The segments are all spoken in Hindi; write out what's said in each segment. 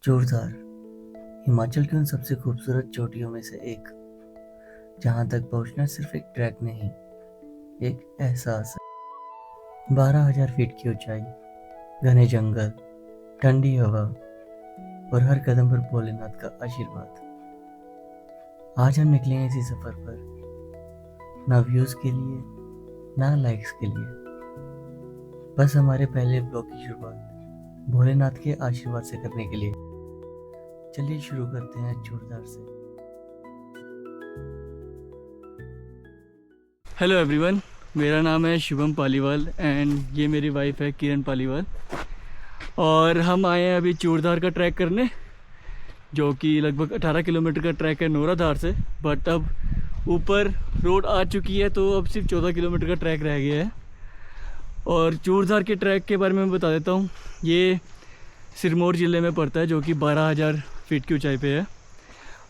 जोरदार हिमाचल की उन सबसे खूबसूरत चोटियों में से एक, जहां तक पहुंचना सिर्फ एक ट्रैक नहीं, एक एहसास है। 12,000 फीट की ऊंचाई, घने जंगल, ठंडी हवा और हर कदम पर भोलेनाथ का आशीर्वाद। आज हम निकले हैं इसी सफर पर, ना व्यूज के लिए, ना लाइक्स के लिए, बस हमारे पहले ब्लॉग की शुरुआत भोलेनाथ के आशीर्वाद से करने के लिए। चलिए शुरू करते हैं जोरदार से। हेलो एवरीवन, मेरा नाम है शुभम पालीवाल एंड ये मेरी वाइफ है किरण पालीवाल। और हम आए हैं अभी चूड़धार का ट्रैक करने, जो कि लगभग 18 किलोमीटर का ट्रैक है नोराधार से। बट अब ऊपर रोड आ चुकी है तो अब सिर्फ 14 किलोमीटर का ट्रैक रह गया है। और चूड़धार के ट्रैक के बारे में मैं बता देता हूँ। ये सिरमौर ज़िले में पड़ता है, जो कि 12,000 फीट की ऊंचाई पे है।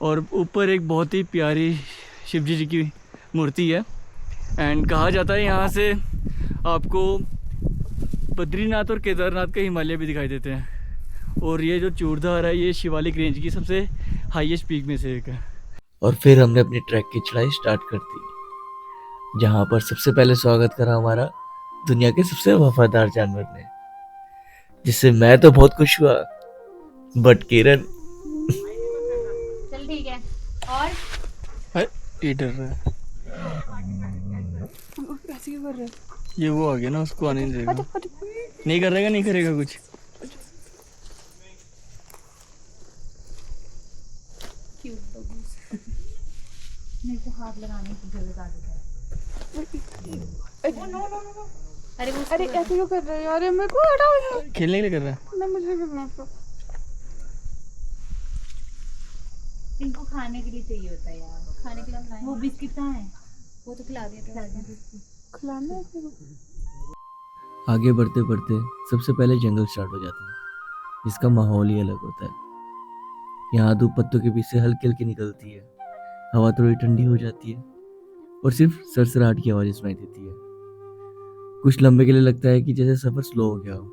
और ऊपर एक बहुत ही प्यारी शिवजी जी की मूर्ति है। एंड कहा जाता है यहाँ से आपको बद्रीनाथ और केदारनाथ के हिमालय भी दिखाई देते हैं। और ये जो चूड़धार है ये शिवालिक रेंज की सबसे हाईएस्ट पीक में से एक है। और फिर हमने अपनी ट्रैक की चढ़ाई स्टार्ट कर दी, जहां पर सबसे पहले स्वागत करा हमारा दुनिया के सबसे वफादार जानवर ने, जिससे मैं तो बहुत खुश हुआ, बट किरण चल ठीक है। और ये डर रहा है, ऐसे क्यों कर रहे हो? ये वो आ गया ना, उसको आने नहीं देगा। नहीं करेगा, नहीं करेगा कुछ। मेरे को हाथ लगाने की जरूरत आ गई है। अरे वो अरे ऐसे क्यों कर रहे हो यार? मेरे को हटाओ यहाँ। खेलने के लिए कर रहा है। ना मुझे करना तो इनको खाने के लिए चाहिए होता है यार। खाने के लिए हम लाए। वो बिस्किट कहाँ है? वो तो खिला दिया था। खिलाना है तेरे को। आगे बढ़ते बढ़ते सबसे पहले जंगल स्टार्ट हो जाता है, जिसका माहौल ही अलग होता है। यहाँ धूप पत्तों के बीच से हल्की हल्की निकलती है, हवा थोड़ी ठंडी हो जाती है और सिर्फ सरसराहट की आवाज़ सुनाई देती है। कुछ लंबे के लिए लगता है कि जैसे सफर स्लो हो गया हो,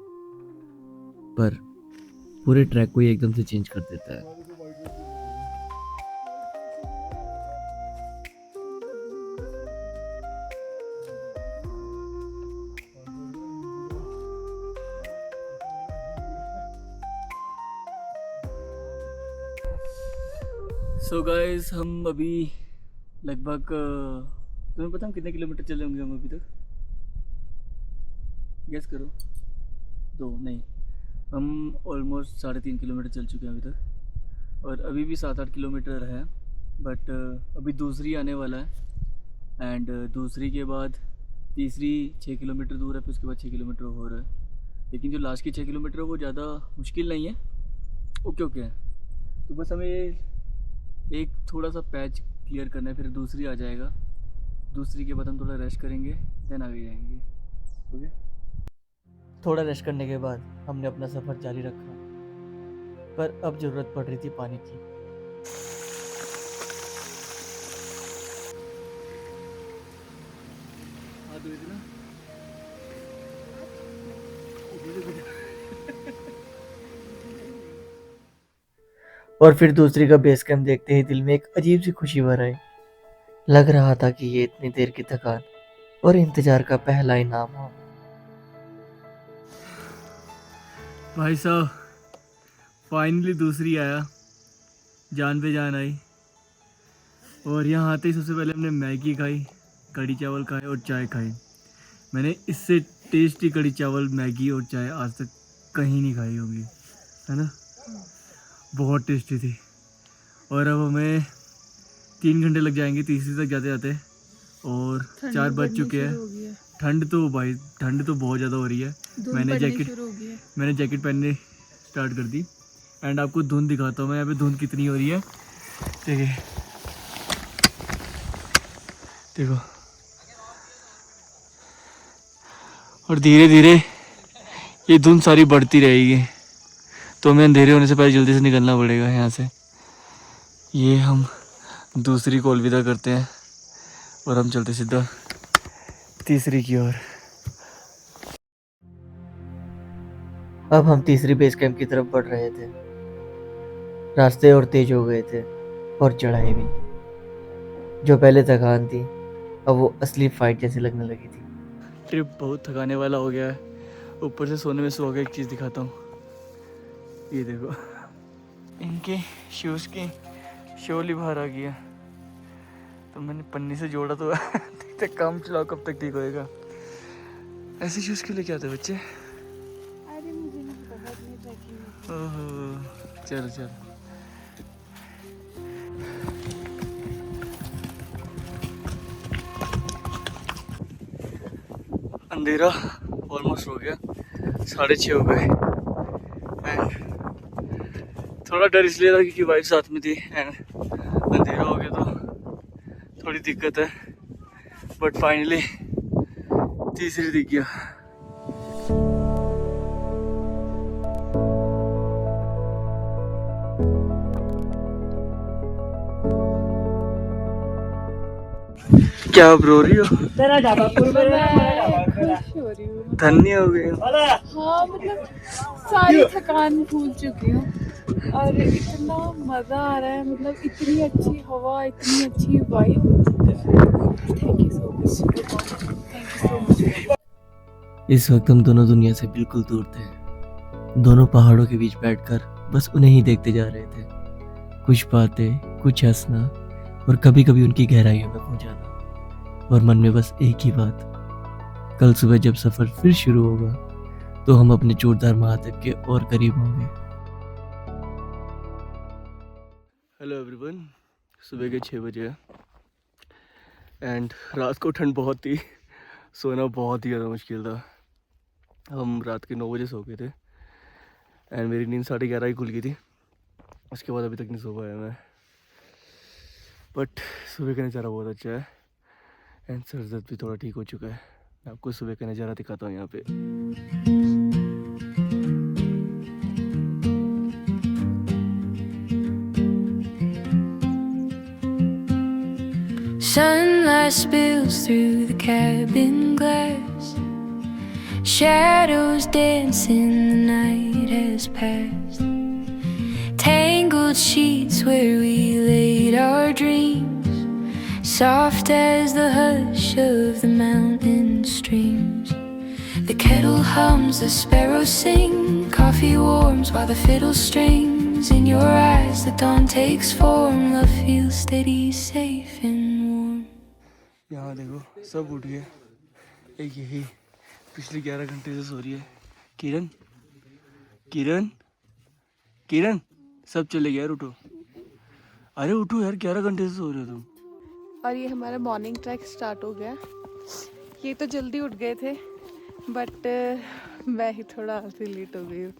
पर पूरे ट्रैक को ही एकदम से चेंज कर देता है। सो गाइस, हम अभी लगभग तुम्हें पता हम कितने किलोमीटर चले होंगे हम अभी तक? गेस करो। दो नहीं, हम ऑलमोस्ट 3.5 किलोमीटर चल चुके हैं अभी तक। और अभी भी 7-8 किलोमीटर है। बट अभी दूसरी आने वाला है। एंड दूसरी के बाद तीसरी 6 किलोमीटर दूर है, फिर उसके बाद 6 किलोमीटर हो रहा है। लेकिन जो लास्ट की 6 किलोमीटर है वो ज़्यादा मुश्किल नहीं है, ओके ओके है। तो बस हमें एक थोड़ा सा पैच क्लियर करना है, फिर दूसरी आ जाएगा। दूसरी के बाद हम थोड़ा रेस्ट करेंगे, देन आगे जाएंगे। ओके। थोड़ा रेस्ट करने के बाद हमने अपना सफर जारी रखा, पर अब जरूरत पड़ रही थी पानी की। और फिर दूसरी का बेस कैंप देखते ही दिल में एक अजीब सी खुशी भर आई। लग रहा था कि ये इतनी देर की थकान और इंतजार का पहला इनाम हो। भाई साहब, फाइनली दूसरी आया, जान पे जान आई। और यहाँ आते ही सबसे पहले हमने मैगी खाई, कढ़ी चावल खाए और चाय खाई। मैंने इससे टेस्टी कढ़ी चावल, मैगी और चाय आज तक कहीं नहीं खाई होगी, है ना? बहुत टेस्टी थी। और अब हमें 3 घंटे लग जाएंगे तीसरी तक जाते जाते। और 4 बज चुके हैं। ठंड तो बहुत ज़्यादा हो रही है। मैंने जैकेट पहनने स्टार्ट कर दी। एंड आपको धुंध दिखाता हूँ मैं, यहाँ पे धुंध कितनी हो रही है। देखिए, देखो। और धीरे धीरे ये धुंध सारी बढ़ती रहेगी, तो हमें अंधेरे होने से पहले जल्दी से निकलना पड़ेगा यहाँ से। ये हम दूसरी को अलविदा करते हैं और हम चलते सीधा तीसरी की ओर। अब हम तीसरी बेस कैंप की तरफ बढ़ रहे थे। रास्ते और तेज हो गए थे और चढ़ाई भी। जो पहले थकान थी अब वो असली फाइट जैसी लगने लगी थी। ट्रिप बहुत थकाने वाला हो गया है, ऊपर से सोने में सो गया। एक चीज़ दिखाता हूँ, ये देखो इनके शूज़ की शोल ही बाहर आ गया, तो मैंने पन्नी से जोड़ा तो देखते काम चलाओ कब तक ठीक होएगा। ऐसे शूज़ क्यों लेके आते बच्चे? अरे मुझे नहीं पता अपनी ट्रैकिंग में। ओहो, चलो चलो। अंधेरा ऑलमोस्ट हो गया, 6:30 हो गए। एंड थोड़ा डर इसलिए था क्योंकि वाइफ साथ में थी एंड अंधेरा हो गया तो थोड़ी दिक्कत है, बट फाइनली तीसरी दिख गया। क्या अब रो रही हो? मैं खुश हो रही हूँ। धन्य हो गए हो। हाँ मतलब सारी थकान भूल चुकी हूँ और इतना मजा आ रहा है, मतलब इतनी अच्छी हवा, इतनी अच्छी vibe. Thank you so much, thank you so much. इस वक्त हम दोनों दुनिया से बिल्कुल दूर थे। दोनों पहाड़ों के बीच बैठकर बस उन्हें ही देखते जा रहे थे। कुछ बातें, कुछ हंसना और कभी कभी उनकी गहराइयों में खो जाना। और मन में बस एक ही बात, कल सुबह जब सफर फिर शुरू होगा तो हम अपने चूड़दार महादेव के और करीब होंगे। हेलो एवरीवन, सुबह के 6 बजे है एंड रात को ठंड बहुत थी, सोना बहुत ही ज़्यादा मुश्किल था। हम रात के 9 बजे सो गए थे एंड मेरी नींद 11:30 ही खुल गई थी। उसके बाद अभी तक नहीं सो पाया मैं, बट सुबह का नज़ारा बहुत अच्छा है एंड सर दर्द भी थोड़ा ठीक हो चुका है। मैं आपको सुबह का नज़ारा दिखाता हूँ यहाँ पे। Sunlight spills through the cabin glass. Shadows dance in the night has passed. Tangled sheets where we laid our dreams. Soft as the hush of the mountain streams. The kettle hums, the sparrows sing. Coffee warms while the fiddle strings. In your eyes the dawn takes form. Love feels steady, safe and warm. यहाँ देखो सब उठ गए, एक यही पिछले 11 घंटे से सो रही है। किरण किरण किरण, सब चले गए यार, उठो। अरे उठो यार, 11 घंटे से सो रहे हो तुम। और ये हमारा मॉर्निंग ट्रैक स्टार्ट हो गया। ये तो जल्दी उठ गए थे बट मैं ही थोड़ा आधी लेट हो गई हूँ।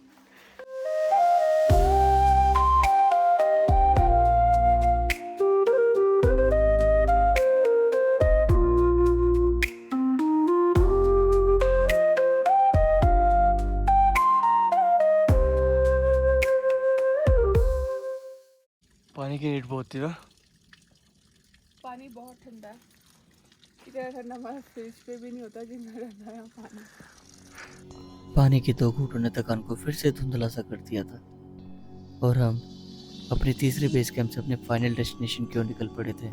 पानी की नीड बहुत थी ना। पानी बहुत ठंडा है, इतना ठंडा हमारा फ्रिज पे भी नहीं होता जितना ठंडा है पानी। पानी की दो घूंटों ने थकान को फिर से धुंधला सा कर दिया था और हम अपने तीसरे बेस कैंप से अपने फाइनल डेस्टिनेशन की ओर निकल पड़े थे।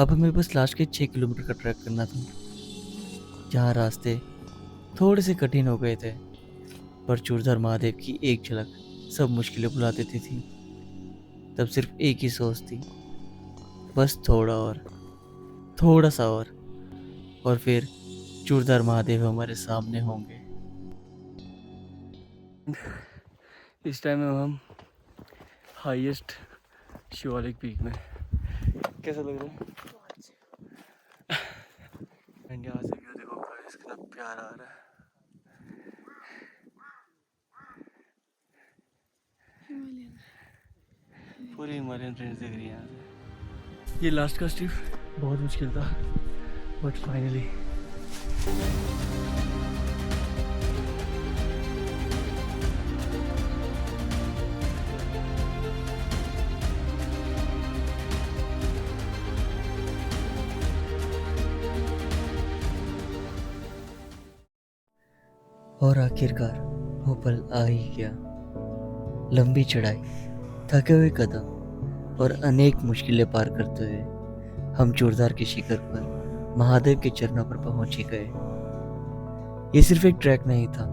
अब हमें बस लास्ट के 6 किलोमीटर का ट्रैक करना था, जहाँ रास्ते थोड़े से कठिन हो गए थे, पर चूड़धार महादेव की एक झलक सब मुश्किलें भुला देती थी। तब सिर्फ एक ही सोच थी, बस थोड़ा और, थोड़ा सा और फिर चूड़धार महादेव हमारे सामने होंगे। इस टाइम में हम हाईएस्ट शिवालिक पीक में। कैसा लग रहा है? एंड यहाँ से व्यू देखो गाइस, कितना प्यारा आ रहा है। पूरी हिमालयन रेंज दिख रही है यहाँ से। ये लास्ट का स्ट्रिप बहुत मुश्किल था, बट फाइनली और आखिरकार वो पल आ ही गया। लंबी चढ़ाई, थके हुए कदम और अनेक मुश्किलें पार करते हुए हम चूड़धार के शिखर पर महादेव के चरणों पर पहुंच ही गए। ये सिर्फ एक ट्रैक नहीं था,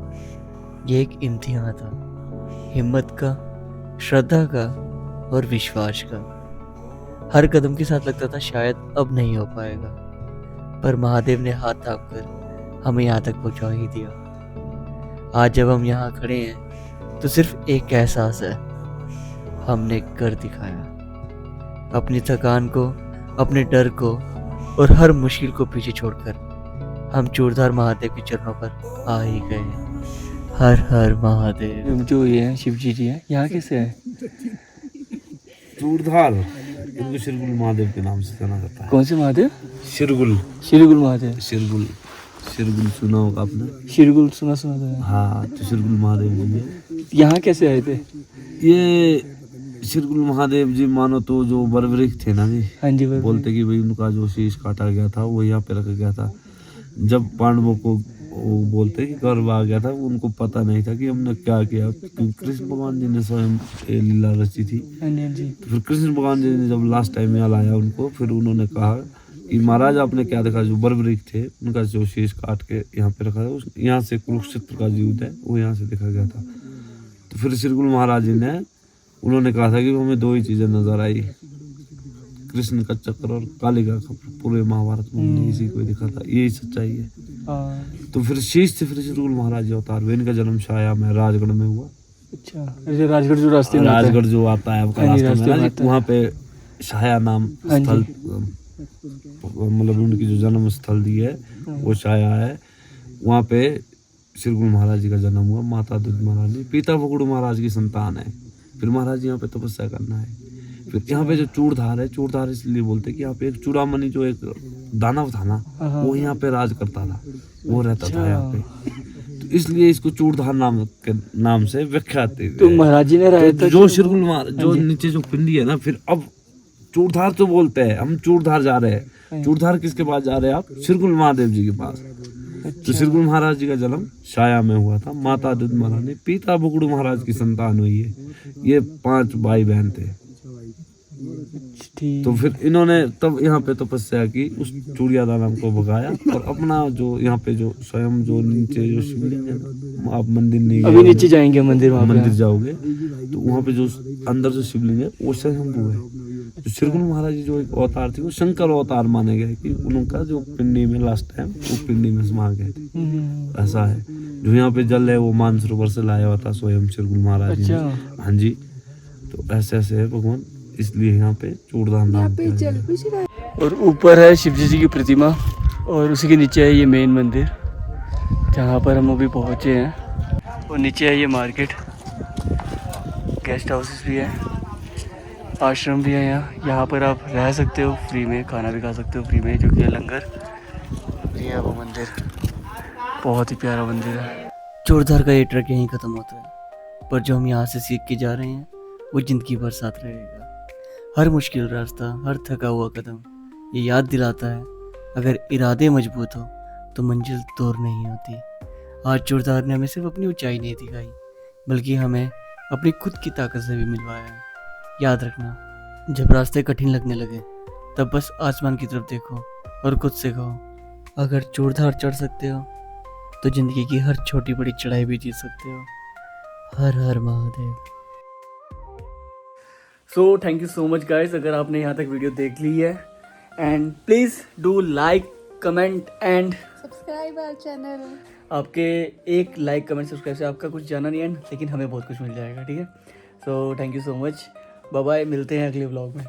ये एक इम्तिहान था, हिम्मत का, श्रद्धा का और विश्वास का। हर कदम के साथ लगता था शायद अब नहीं हो पाएगा, पर महादेव ने हाथ थामकर हमें यहाँ तक पहुँचा ही दिया। आज जब हम यहाँ खड़े हैं तो सिर्फ एक एहसास है, हमने कर दिखाया। अपनी थकान को, अपने डर को और हर मुश्किल को पीछे छोड़कर हम चूड़धार महादेव के चरणों पर आ ही गए। हर हर महादेव। जो ये है शिव जी है, यहाँ कैसे है? चूड़धार इनको शिरगुल महादेव के नाम से जाना जाता है। कौन से महादेव? शिरगुल शिरगुल महादेव। शिरगुल शिरगुल सुना होगा आपने? शिरगुल सुना था। हाँ, तो शिरगुल महादेव जी है। यहाँ कैसे आए थे? ये शिरगुल महादेव जी मानो तो जो बर्बरिक थे ना जी, हाँ जी, बोलते कि भाई उनका जो शीश काटा गया था वो यहाँ पे रखा गया था। जब पांडवों को वो बोलते कि गर्व आ गया था, उनको पता नहीं था कि हमने क्या किया, क्योंकि कृष्ण भगवान जी ने स्वयं ये लीला रची थी। हाँ जी। तो फिर कृष्ण भगवान जी ने जब लास्ट टाइम यहाँ लाया उनको, फिर उन्होंने कहा कि महाराज आपने क्या देखा, जो बर्बरिक थे उनका जो शीश काट के यहाँ पे रखा था, यहाँ से कुरुक्षेत्र का युद्ध है वो यहाँ से देखा गया था। तो फिर शिरगुल महाराज जी ने उन्होंने कहा था कि हमें दो ही चीज़ें नजर आई, कृष्ण का चक्र और कालिका का। पूरे महाभारत में हमने इसी को देखा था, यही सच्चाई है। तो फिर शीश से फिर शिरगुल महाराज जी अवतार हुए। इनका जन्म शाया में राजगढ़ में हुआ। अच्छा, राजगढ़ जो रास्ते में राजगढ़ जो आता है आपका रास्ते में, वहाँ पे शाया नाम स्थल, मतलब उनकी जो जन्म स्थल दी है वो शाया है। वहाँ पे शिरगुल महाराज जी का जन्म हुआ। माता दुध महाराज जी पिता बगुड़ महाराज की संतान है। फिर महाराज जी यहाँ पे तपस्या करना है। फिर यहाँ पे जो चूड़धार है, चूड़धार इसलिए बोलते कि यहाँ पे एक चूड़ामणि जो एक दानव था ना, वो यहाँ पे राज करता था, वो रहता था यहाँ पे, तो इसलिए इसको चूड़धार नाम के नाम से विख्यात है। तो महाराज जी ने रहा था जो शिरगुल महाराज जो नीचे जो पिंडी है ना, फिर अब चूड़धार तो बोलते हैं, हम चूड़धार जा रहे हैं। चूड़धार किसके पास जा रहे हैं आप? शिरगुल महादेव जी के पास। तो शिरगुल महाराज जी का जन्म शाया में हुआ था। माता दुध महारानी पिता बुगड़ू महाराज की संतान हुई है। ये 5 भाई बहन थे। तो फिर इन्होंने तब यहाँ पे तपस्या की, उस चूड़िया दानव को भगाया और अपना जो यहाँ पे जो स्वयं जो नीचे जो शिवलिंग है, आप मंदिर नहीं अभी नीचे जाएंगे मंदिर, वहाँ मंदिर जाओगे तो वहाँ पे जो अंदर जो शिवलिंग है वो स्वयंभू है। तो शिरगुल महाराज जी जो एक अवतार थे वो शंकर अवतार माने गए कि उनका जो पिंडी में लास्ट टाइम वो पिंडी में समा गए थे। ऐसा है। जो यहाँ पे जल है वो मानसरोवर से लाया हुआ था स्वयं शिरगुल महाराज जी। हाँ जी। तो ऐसे ऐसे है भगवान, इसलिए यहाँ पे चूड़धार नाम दिया गया। और ऊपर है शिव जी की प्रतिमा और उसी के नीचे है ये मेन मंदिर जहाँ पर हम अभी पहुँचे हैं। और नीचे है ये मार्केट, गेस्ट हाउसेस भी है, आश्रम भी है। यहाँ पर आप रह सकते हो फ्री में, खाना भी खा सकते हो फ्री में, जो कि है लंगर। ये है वो मंदिर, बहुत ही प्यारा मंदिर है। चूड़धार का ये ट्रैक यहीं खत्म होता है, पर जो हम यहाँ से सीख के जा रहे हैं वो जिंदगी भर साथ रहेगा। हर मुश्किल रास्ता, हर थका हुआ कदम ये याद दिलाता है, अगर इरादे मजबूत हो तो मंजिल दूर नहीं होती। आज चूड़धार ने हमें सिर्फ अपनी ऊंचाई नहीं दिखाई, बल्कि हमें अपनी खुद की ताकत से भी मिलवाया है। याद रखना, जब रास्ते कठिन लगने लगे तब बस आसमान की तरफ देखो और खुद से कहो, अगर चूड़धार चढ़ सकते हो तो जिंदगी की हर छोटी बड़ी चढ़ाई भी जीत सकते हो। Har Har Mahadev. So thank you so much guys, अगर आपने यहाँ तक वीडियो देख ली है, and please do like comment and subscribe our channel. आपके एक लाइक कमेंट सब्सक्राइब से आपका कुछ जाना नहीं है, लेकिन हमें बहुत कुछ मिल जाएगा। ठीक है, so thank you so much, bye bye, मिलते हैं अगले व्लॉग में।